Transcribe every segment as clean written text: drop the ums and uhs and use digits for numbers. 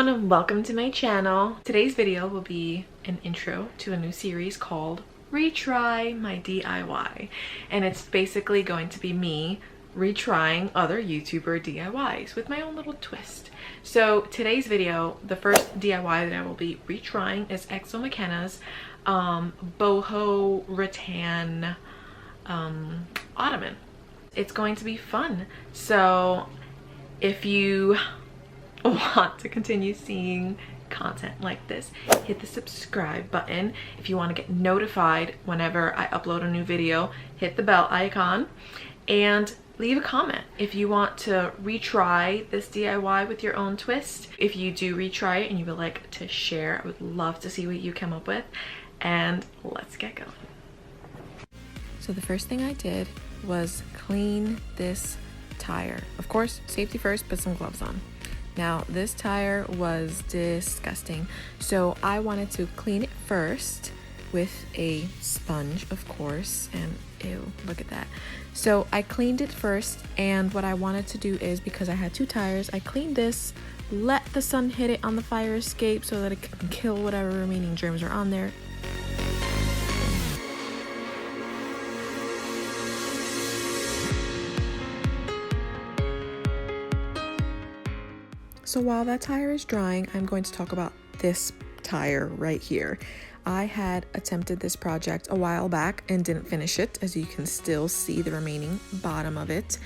everyone, welcome to my channel. Today's video will be an intro to a new series called Retry My DIY, and it's basically going to be me retrying other YouTuber DIYs with my own little twist. So today's video, the first DIY that I will be retrying is Macenna's Boho rattan Ottoman. It's going to be fun. So if you want to continue seeing content like this, hit the subscribe button. If you want to get notified whenever I upload a new video, hit the bell icon and leave a comment if you want to retry this DIY with your own twist. If you do retry it and you would like to share, I would love to see what you come up with, and let's get going. So the first thing I did was clean this tire. Of course, safety first, put some gloves on. Now this tire was disgusting, so I wanted to clean it first with a sponge, of course, and ew, look at that. So I cleaned it first, and what I wanted to do is, because I had two tires, I cleaned this, let the sun hit it on the fire escape so that it can kill whatever remaining germs are on there. So while that tire is drying, I'm going to talk about this tire right here. I had attempted this project a while back and didn't finish it, as you can still see the remaining bottom of it.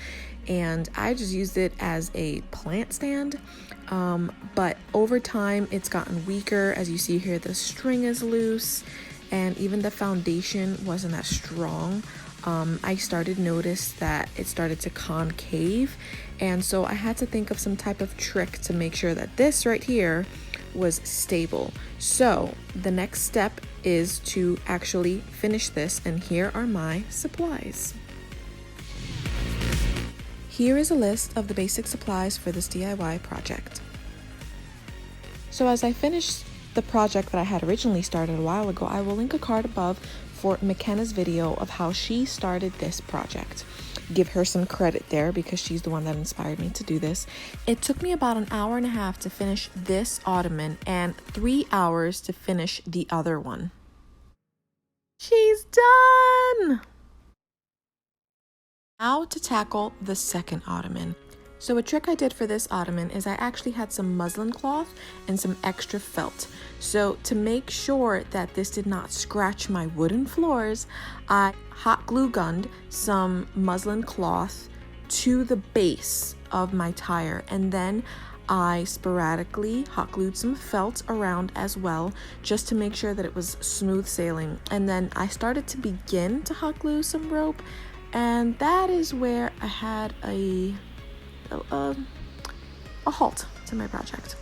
And I just used it as a plant stand. But over time, it's gotten weaker. As you see here, the string is loose and even the foundation wasn't that strong. I started to notice that it started to concave, and so I had to think of some type of trick to make sure that this right here was stable. So the next step is to actually finish this, and here are my supplies. Here is a list of the basic supplies for this DIY project. So as I finish the project that I had originally started a while ago, I will link a card above for Macenna's video of how she started this project. Give her some credit there because she's the one that inspired me to do this. It took me about an hour and a half to finish this Ottoman and 3 hours to finish the other one. She's done! Now to tackle the second Ottoman. So a trick I did for this Ottoman is I actually had some muslin cloth and some extra felt. So to make sure that this did not scratch my wooden floors, I hot glue gunned some muslin cloth to the base of my tire, and then I sporadically hot glued some felt around as well, just to make sure that it was smooth sailing. And then I started to begin to hot glue some rope, and that is where I had a halt to my project.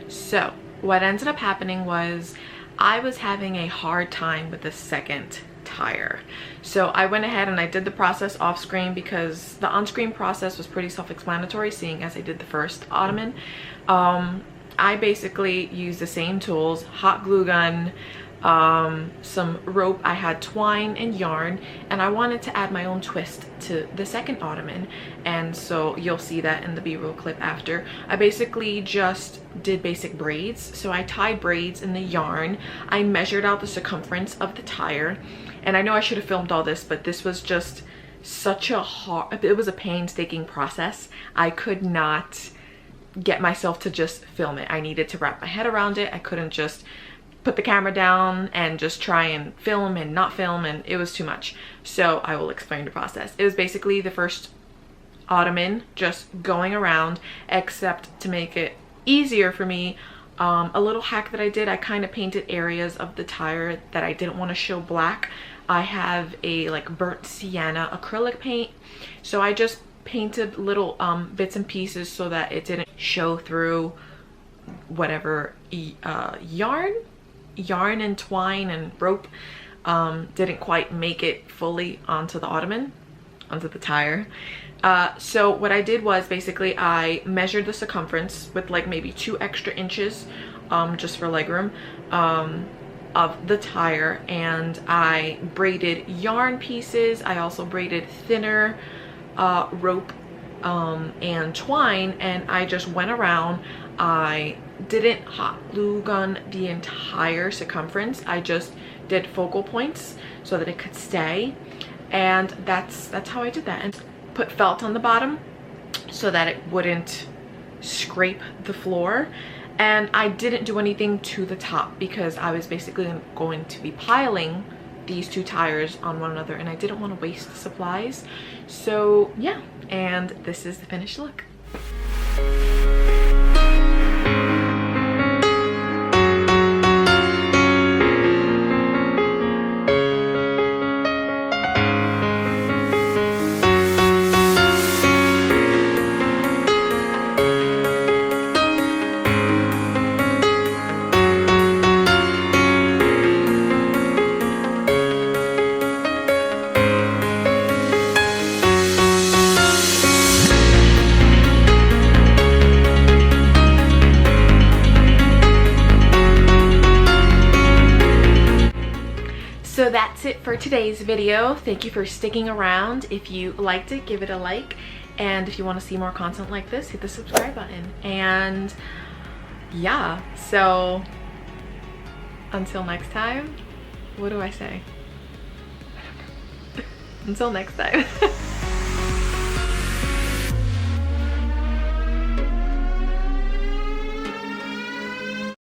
So what ended up happening was I was having a hard time with the second tire. So I went ahead and I did the process off screen because the on-screen process was pretty self-explanatory, seeing as I did the first Ottoman. I basically used the same tools, hot glue gun, some rope. I had twine and yarn, and I wanted to add my own twist to the second Ottoman, and so you'll see that in the B-roll clip after. I basically just did basic braids. So I tied braids in the yarn. I measured out the circumference of the tire, and I know I should have filmed all this, but this was just such a it was a painstaking process. I could not get myself to just film it. I needed to wrap my head around it. I couldn't just put the camera down and just try and film and not film, and it was too much. So I will explain the process. It was basically the first Ottoman, just going around, except to make it easier for me, a little hack that I did, I kind of painted areas of the tire that I didn't want to show black. I have a like burnt sienna acrylic paint, so I just painted little bits and pieces so that it didn't show through whatever yarn and twine and rope didn't quite make it fully onto the Ottoman, onto the tire. So what I did was basically I measured the circumference with like maybe 2 extra inches just for legroom of the tire, and I braided yarn pieces. I also braided thinner rope and twine, and I just went around. I didn't hot glue gun the entire circumference. I just did focal points so that it could stay, and that's how I did that. And put felt on the bottom so that it wouldn't scrape the floor. And I didn't do anything to the top because I was basically going to be piling these two tires on one another, and I didn't want to waste the supplies. So yeah, and this is the finished look. So that's it for today's video. Thank you for sticking around. If you liked it, give it a like. And if you want to see more content like this, hit the subscribe button. And yeah, so until next time, what do I say? Until next time.